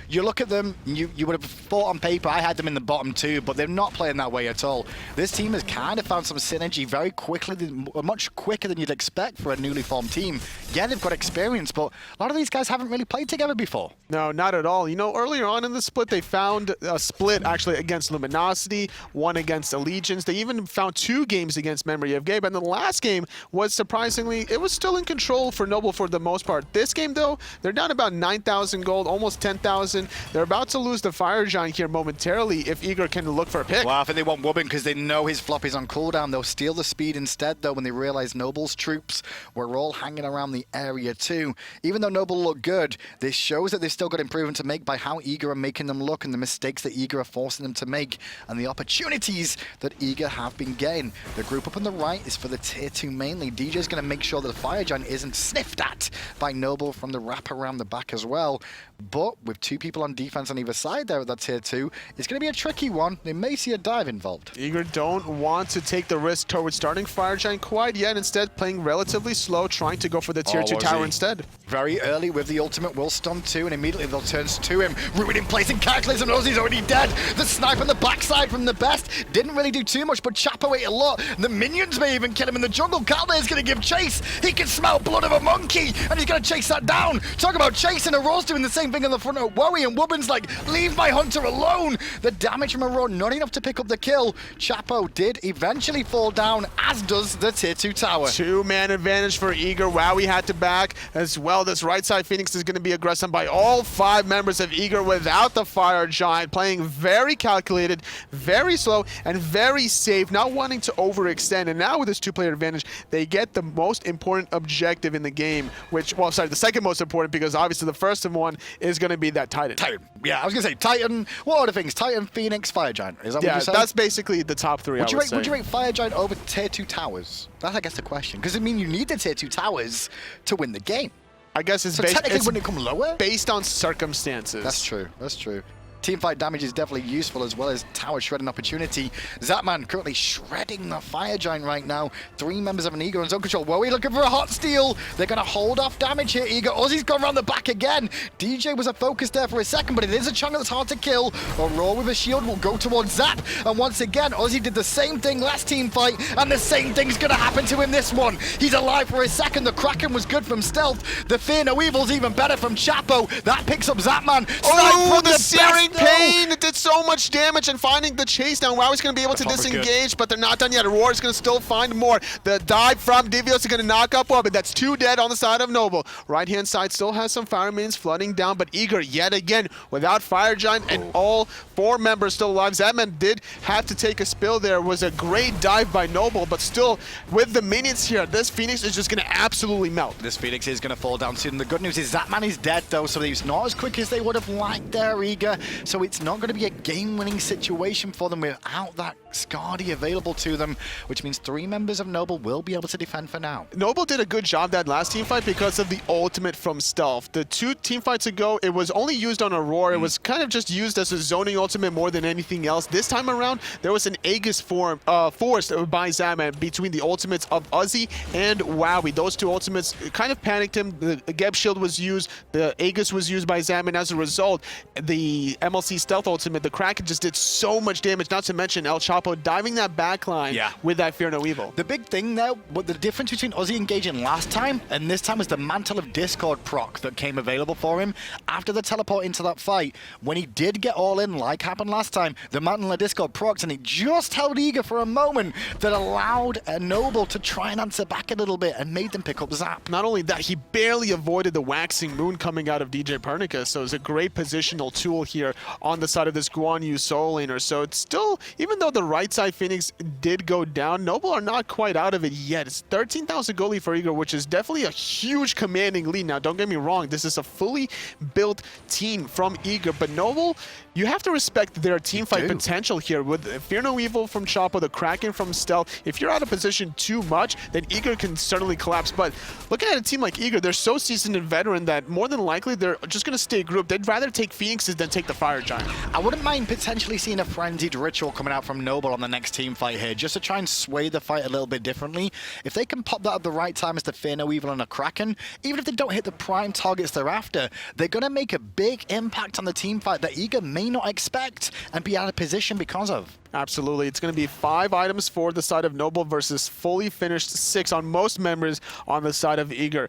You look at them, you would have thought on paper I had them in the bottom 2, but they're not playing that way at all. This team has kind of found some synergy very quickly, much quicker than you'd expect for a newly formed team. Yeah, they've got experience, but a lot of these guys haven't really played together before.
No, not at all. You know, earlier on in the split, they found a split actually against Luminosity, one against Allegiance. They even found 2 games against Memory of Gabe, and the last game was surprisingly, it was still in control for Noble for the most part. This game, though, they're down about 9,000 gold, almost 10,000. They're about to lose the Fire Giant here momentarily if Eager can look for a pick.
Well, I think they want Wubbn because they know his flop is on cooldown. They'll steal the speed instead, though, when they realize Noble's troops were all hanging around the area too. Even though Noble look good, this shows that they've still got improvement to make by how Eager are making them look, and the mistakes that Eager are forcing them to make, and the opportunities that Eager have been getting. The group up on the right is for the tier 2 mainly. DJ's going to make sure that the Fire Giant isn't sniffed at by Noble from the wrap around the back as well. But with 2 people on defense on either side there at that tier 2, it's going to be a tricky one. They may see a dive involved.
Eager don't want to take the risk towards starting Fire Giant quite yet, instead playing relatively slow, trying to go for the tier 2 tower instead.
Very early with the ultimate will stun 2, and immediately they'll turn to him. Ruin in place in Cataclysm, Uzzy's already dead. The snipe on the backside from the Best didn't really do too much, but Chapo ate a lot. The minions may even kill him in the jungle. Calder's going to give chase. He can smell blood of a monkey, and he's going to chase that down. Talk about chasing. Aurora's doing the same thing on the front of Wowy, and Wubbn's like, leave my Hunter alone. The damage from Aurora not enough to pick up the kill. Chapo did eventually fall down, as does the tier 2 tower.
2-man advantage for Eager. Wowy had to back as well. This right side Phoenix is going to be aggressed by all 5 members of Eager without the Fire Giant, playing very calculated, very slow, and very safe, not wanting to overextend. And now with this 2-player advantage, they get the most important objective in the game, which, well, sorry, the second most important, because obviously the first one is going to be that Titan.
Yeah, I was going to say Titan. What are the things? Titan, Phoenix, Fire Giant. Is that what you said?
Yeah, that's basically the top 3,
would you rate Fire Giant over tier 2 towers? That's, I guess, the question. Because, I mean, you need the tier 2 towers to win the game.
I guess it's
So
based,
technically,
it's
wouldn't it come lower?
based on circumstances.
That's true. That's true. Teamfight damage is definitely useful as well as tower shredding opportunity. Zapman currently shredding the Fire Giant right now. 3 members of an Eager on zone control. Wowy looking for a hot steal. They're going to hold off damage here, Eager. Uzzy's gone around the back again. DJ was a focus there for a second, but it is a Chang'e that's hard to kill. Aurora with a shield will go towards Zap. And once again, Uzzy did the same thing last team fight, and the same thing's going to happen to him this one. He's alive for a second. The Kraken was good from Stealth. The Fear No Evil's even better from Chapo. That picks up Zapman.
Oh, the searing pain! It did so much damage, and finding the chase down. Wow's going to be able to disengage, but they're not done yet. Aurora's going to still find more. The dive from Divios is going to knock up Wubbn. That's 2 dead on the side of Noble. Right-hand side still has some fire minions flooding down, but Eager yet again without Fire Giant and all 4 members still alive. Zapman did have to take a spill there. It was a great dive by Noble, but still with the minions here, this Phoenix is just going to absolutely melt.
This Phoenix is going to fall down soon. The good news is Zapman is dead though, so he's not as quick as they would have liked there, Eager. So it's not going to be a game-winning situation for them without that Skadi available to them, which means 3 members of Noble will be able to defend for now.
Noble did a good job that last team fight because of the ultimate from Stealth. The 2 team fights ago, it was only used on Aurora. It was kind of just used as a zoning ultimate more than anything else. This time around, there was an Aegis forced by Zapman between the ultimates of Uzzy and Wowy. Those 2 ultimates kind of panicked him. The Geb shield was used. The Aegis was used by Zapman. As a result, the MLC Stealth ultimate, the Kraken just did so much damage, not to mention Elchapo diving that backline with that Fear No Evil.
The big thing there, but the difference between Uzzy engaging last time and this time was the Mantle of Discord proc that came available for him after the teleport into that fight. When he did get all in, like happened last time, the Mantle of Discord procs, and it just held Eager for a moment that allowed a Noble to try and answer back a little bit and made them pick up Zap.
Not only that, he barely avoided the Waxing Moon coming out of djpernicus, so it's a great positional tool here on the side of this Guan Yu soul laner. So it's still, even though the right side Phoenix did go down, Noble are not quite out of it yet. It's 13,000 gold lead for Eager, which is definitely a huge commanding lead. Now, don't get me wrong, this is a fully built team from Eager, but Noble, you have to respect their team fight potential here with Fear No Evil from Chapo, the Kraken from Stealth. If you're out of position too much, then Eager can certainly collapse. But looking at a team like Eager, they're so seasoned and veteran that more than likely they're just going to stay grouped. They'd rather take Phoenixes than take the Fire Giant.
I wouldn't mind potentially seeing a frenzied ritual coming out from Noble on the next team fight here, just to try and sway the fight a little bit differently. If they can pop that at the right time as the Fear No Evil and a Kraken, even if they don't hit the prime targets they're after, they're going to make a big impact on the team fight that Eager may not expect and be out of position because of.
Absolutely. It's going to be 5 items for the side of Noble versus fully finished 6 on most members on the side of Eager.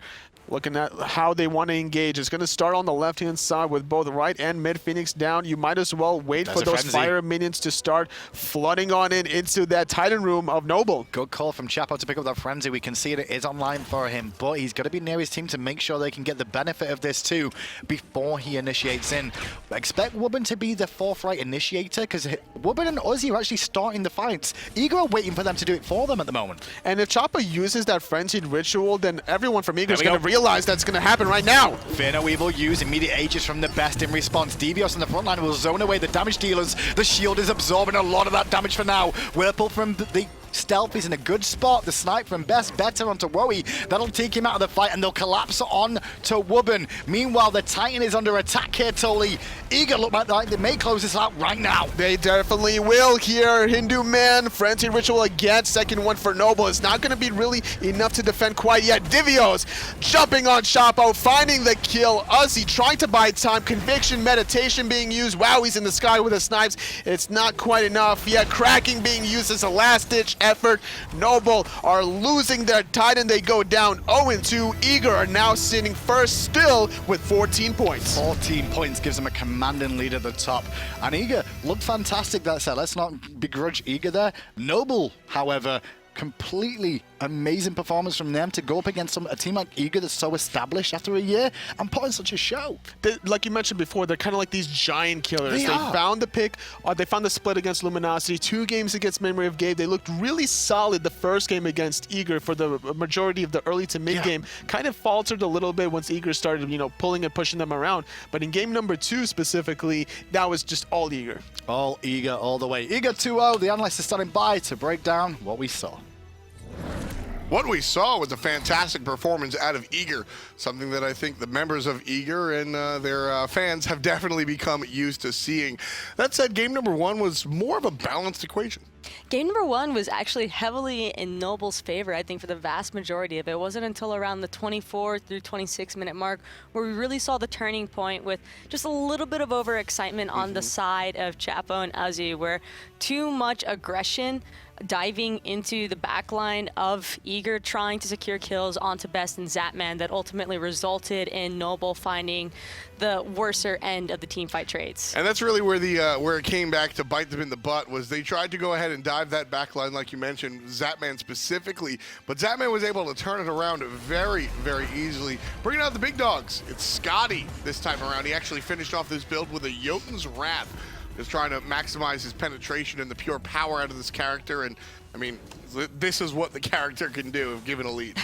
Looking at how they want to engage. It's going to start on the left-hand side with both right and mid Phoenix down. You might as well wait for those fire minions to start flooding on in into that Titan room of Noble.
Good call from Chapo to pick up that frenzy. We can see it is online for him, but he's got to be near his team to make sure they can get the benefit of this too before he initiates in. Expect Wubbn to be the forthright initiator because Wubbn and Uzzy are actually starting the fights. Eager are waiting for them to do it for them at the moment.
And if Chapo uses that frenzied ritual, then everyone from Eager is going to realize that's going to happen right now.
Fear No Evil use immediate ages from TheBest in response. Divios in the front line will zone away the damage dealers. The shield is absorbing a lot of that damage for now. Whirlpool from the Stealth is in a good spot. The snipe from Best better onto Wowy. That'll take him out of the fight and they'll collapse on to Wubbn. Meanwhile, the Titan is under attack here, Toli. Eager look like they may close this out right now.
They definitely will here. Hindu Man, Frenzy Ritual again. Second one for Noble. It's not going to be really enough to defend quite yet. Divios jumping on Chapo, finding the kill. Uzzy trying to buy time. Conviction, Meditation being used. Wowy's in the sky with the snipes. It's not quite enough yet. Cracking being used as a last-ditch effort. Noble are losing their Titan. They go down 0-2. Eager are now sitting first still with 14 points.
14 points gives them a commanding lead at the top. And Eager looked fantastic that set. Let's not begrudge Eager there. Noble, however, completely amazing performance from them to go up against a team like Eager that's so established after a year and put on such a show.
Like you mentioned before, they're kind of like these giant killers. They found the pick, they found the split against Luminosity, 2 games against Memory of Gabe. They looked really solid the first game against Eager for the majority of the early to mid game. Kind of faltered a little bit once Eager started, pulling and pushing them around. But in game number 2 specifically, that was just all Eager.
All Eager all the way. Eager 2-0. The analysts are standing by to break down what we saw.
What we saw was a fantastic performance out of Eager, something that I think the members of Eager and their fans have definitely become used to seeing. That said, game number 1 was more of a balanced equation.
Game number 1 was actually heavily in Noble's favor, I think, for the vast majority of it. It wasn't until around the 24 through 26 minute mark where we really saw the turning point with just a little bit of overexcitement on the side of Chapo and Uzzy, where too much aggression diving into the backline of Eager, trying to secure kills onto Best and Zapman that ultimately resulted in Noble finding the worser end of the team fight trades.
And that's really where the where it came back to bite them in the butt, was they tried to go ahead and dive that backline, like you mentioned, Zapman specifically, but Zapman was able to turn it around very, very easily, bringing out the big dogs. It's Skadi this time around. He actually finished off this build with a Jotun's Wrath, just trying to maximize his penetration and the pure power out of this character. And I mean, this is what the character can do if given a lead.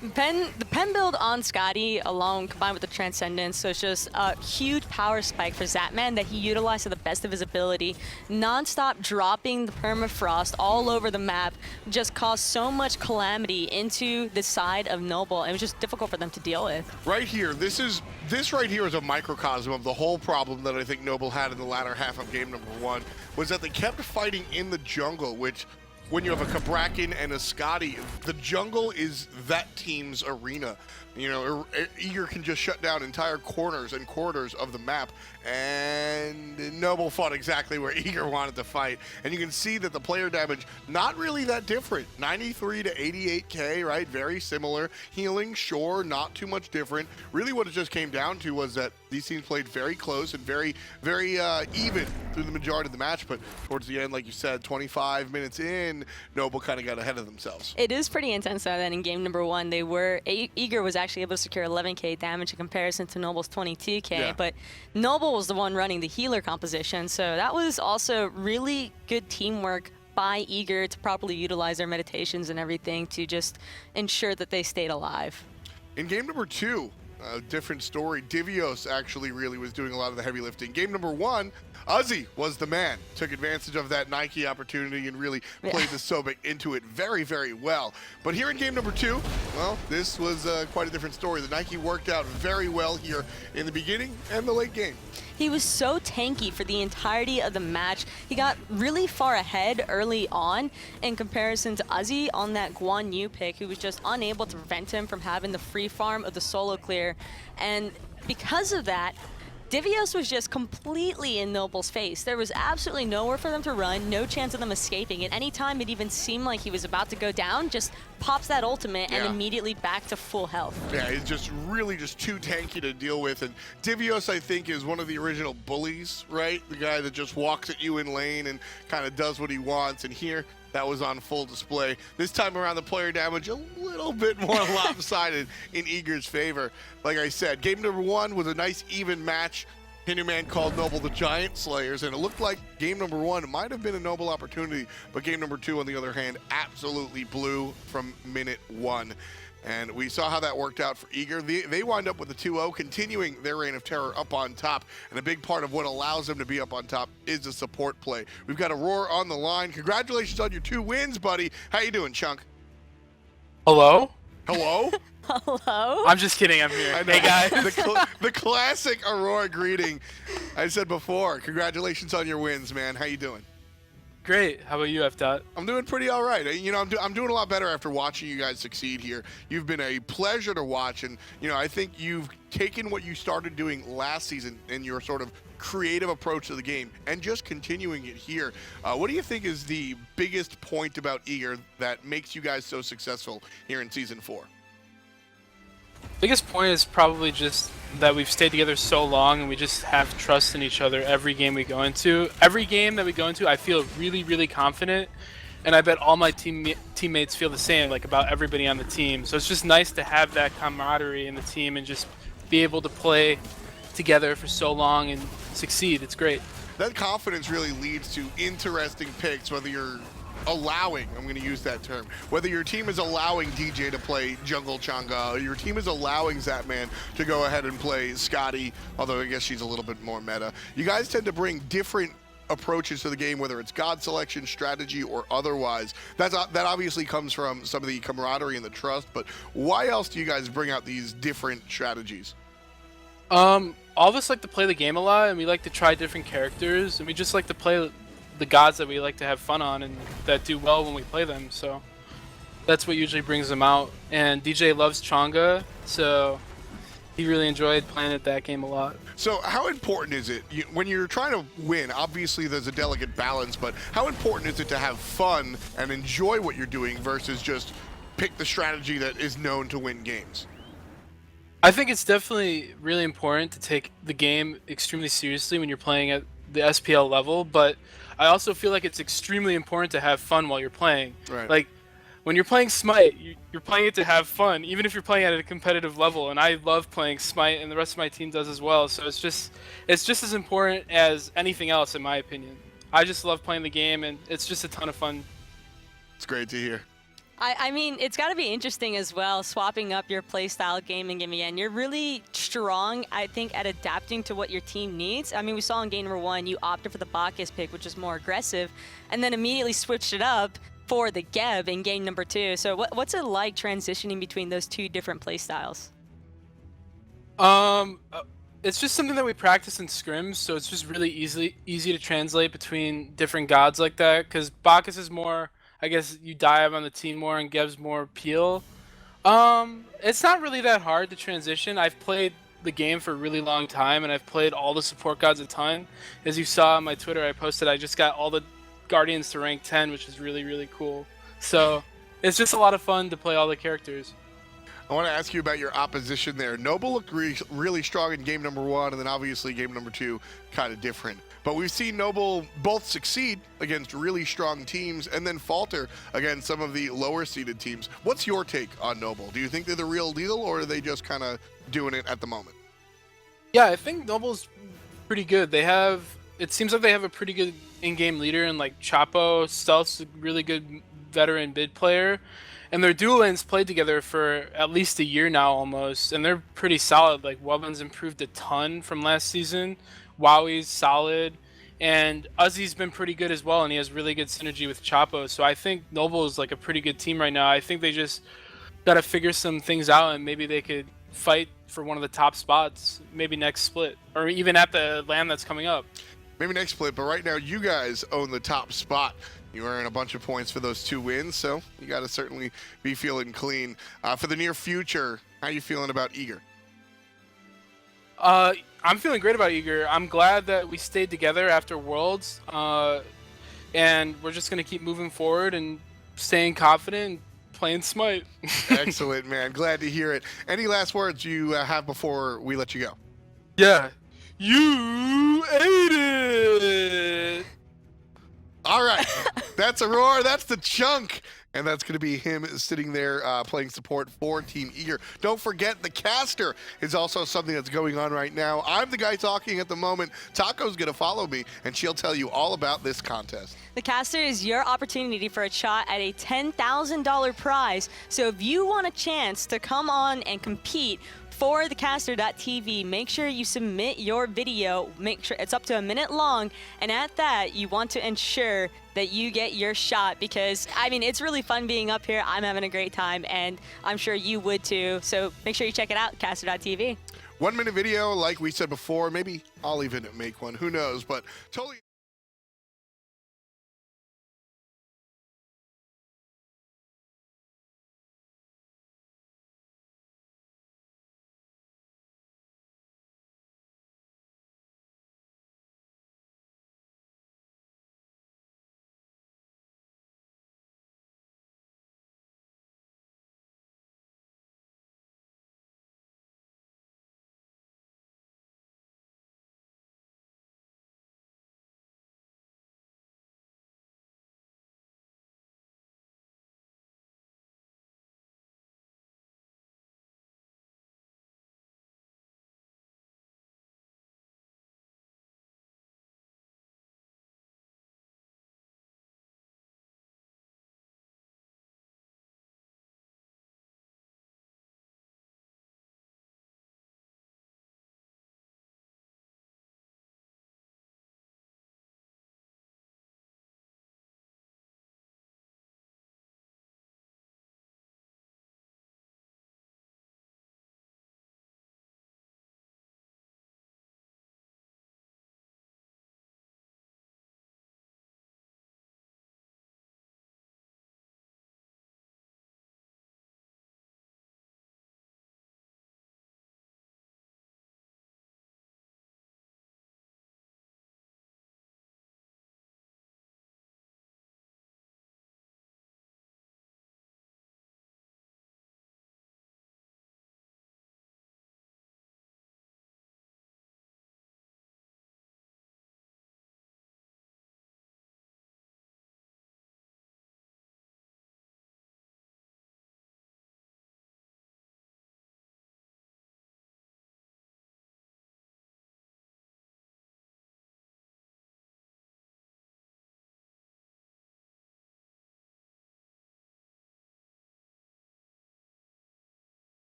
The pen build on Skadi alone, combined with the Transcendence, so it's just a huge power spike for Zapman that he utilized to the best of his ability. Non-stop dropping the permafrost all over the map just caused so much calamity into the side of Noble, and it was just difficult for them to deal with.
Right here, this right here is a microcosm of the whole problem that I think Noble had in the latter half of game number 1, was that they kept fighting in the jungle, which, when you have a Kabrakan and a Skadi, the jungle is that team's arena. You know, Eager can just shut down entire corners and corridors of the map, and Noble fought exactly where Eager wanted to fight. And you can see that the player damage, not really that different. 93 to 88k, right? Very similar. Healing, sure, not too much different. Really what it just came down to was that these teams played very close and very, very even through the majority of the match, but towards the end, like you said, 25 minutes in, Noble kind of got ahead of themselves.
It is pretty intense though that in game number 1, they were, Eager was actually able to secure 11k damage in comparison to Noble's 22k,
Yeah.
but Noble was the one running the healer composition, so that was also really good teamwork by Eager to properly utilize their meditations and everything to just ensure that they stayed alive.
In game number 2, a different story. Divios actually really was doing a lot of the heavy lifting. Game number 1, Uzzy was the man. Took advantage of that Nike opportunity and really played the Sobek into it very, very well. But here in game number 2, well, this was quite a different story. The Nike worked out very well here in the beginning and the late game.
He was so tanky for the entirety of the match. He got really far ahead early on in comparison to Uzzy on that Guan Yu pick, who was just unable to prevent him from having the free farm of the solo clear. And because of that, Divios was just completely in Noble's face. There was absolutely nowhere for them to run, no chance of them escaping. And anytime it even seemed like he was about to go down, just pops that ultimate and immediately back to full health.
Yeah, he's just really just too tanky to deal with. And Divios, I think, is one of the original bullies, right? The guy that just walks at you in lane and kind of does what he wants. And here, that was on full display. This time around, the player damage a little bit more lopsided in Eager's favor. Like I said, game number 1 was a nice even match. Hinduman called Noble the Giant Slayers, and it looked like game number 1 might have been a Noble opportunity, but game number 2, on the other hand, absolutely blew from minute 1. And we saw how that worked out for Eager. They wind up with a 2-0, continuing their reign of terror up on top. And a big part of what allows them to be up on top is the support play. We've got Aurora on the line. Congratulations on your 2 wins, buddy. How you doing, Chunk?
Hello?
Hello?
Hello?
I'm just kidding, I'm here.
I know.
Hey, guys.
The classic Aurora greeting. I said before, congratulations on your wins, man. How you doing?
Great. How about you, F-Dot?
I'm doing pretty all right. You know, I'm doing a lot better after watching you guys succeed here. You've been a pleasure to watch, and you know, I think you've taken what you started doing last season and your sort of creative approach to the game and just continuing it here. What do you think is the biggest point about Eager that makes you guys so successful here in Season 4?
Biggest point is probably just that we've stayed together so long and we just have trust in each other every game we go into. Every game that we go into, I feel really, really confident, and I bet all my teammates feel the same, like about everybody on the team. So it's just nice to have that camaraderie in the team and just be able to play together for so long and succeed. It's great.
That confidence really leads to interesting picks, whether you're allowing, I'm going to use that term, whether your team is allowing DJ to play Jungle Chang'e, or your team is allowing Zapman to go ahead and play Skadi, although I guess she's a little bit more meta. You guys tend to bring different approaches to the game, whether it's god selection, strategy, or otherwise. That obviously comes from some of the camaraderie and the trust, but why else do you guys bring out these different strategies?
All of us like to play the game a lot, and we like to try different characters, and we just like to play the gods that we like to have fun on and that do well when we play them. So that's what usually brings them out. And DJ loves Chang'e, so he really enjoyed playing at that game a lot.
So how important is it, when you're trying to win, obviously there's a delicate balance, but how important is it to have fun and enjoy what you're doing versus just pick the strategy that is known to win games?
I think it's definitely really important to take the game extremely seriously when you're playing at the SPL level, but I also feel like it's extremely important to have fun while you're playing.
Right.
Like, when you're playing Smite, you're playing it to have fun, even if you're playing at a competitive level, and I love playing Smite, and the rest of my team does as well, so it's just as important as anything else, in my opinion. I just love playing the game, and it's just a ton of fun.
It's great to hear.
I mean, it's got to be interesting as well, swapping up your playstyle game and game again. You're really strong, I think, at adapting to what your team needs. I mean, we saw in game number 1, you opted for the Bacchus pick, which is more aggressive, and then immediately switched it up for the Geb in game number 2. So what's it like transitioning between those two different playstyles?
It's just something that we practice in scrims, so it's just really easy to translate between different gods like that, because Bacchus is more, I guess, you dive on the team more, and Geb's more peel. It's not really that hard to transition. I've played the game for a really long time, and I've played all the support gods a ton. As you saw on my Twitter, I posted I just got all the Guardians to rank 10, which is really, really cool. So it's just a lot of fun to play all the characters.
I want to ask you about your opposition there. Noble looked really strong in game number 1, and then obviously game number 2 kind of different. But we've seen Noble both succeed against really strong teams and then falter against some of the lower seeded teams. What's your take on Noble? Do you think they're the real deal, or are they just kind of doing it at the moment?
Yeah, I think Noble's pretty good. It seems like they have a pretty good in-game leader in like Chapo. Stealth's a really good veteran mid player. And their dual lanes played together for at least a year now almost, and they're pretty solid. Like, Wubbn's improved a ton from last season. Wowy's solid. And Uzzy's been pretty good as well, and he has really good synergy with Chapo. So I think Noble is like a pretty good team right now. I think they just got to figure some things out, and maybe they could fight for one of the top spots, maybe next split, or even at the LAN that's coming up.
Maybe next split, but right now you guys own the top spot. You earn a bunch of points for those 2 wins, so you got to certainly be feeling clean. For the near future, how you feeling about Eager?
I'm feeling great about Eager. I'm glad that we stayed together after Worlds, and we're just going to keep moving forward and staying confident and playing Smite.
Excellent, man. Glad to hear it. Any last words you have before we let you go?
Yeah. You ate it!
All right. That's Aurora. That's the chunk. And that's going to be him sitting there playing support for Team Eager. Don't forget, the caster is also something that's going on right now. I'm the guy talking at the moment. Taco's going to follow me, and she'll tell you all about this contest.
The caster is your opportunity for a shot at a $10,000 prize. So if you want a chance to come on and compete for thecaster.tv, make sure you submit your video. Make sure it's up to a minute long, and at that, you want to ensure that you get your shot, because I mean, it's really fun being up here. I'm having a great time, and I'm sure you would too. So make sure you check it out, caster.tv.
1 minute video, like we said before. Maybe I'll even make one. Who knows? But totally.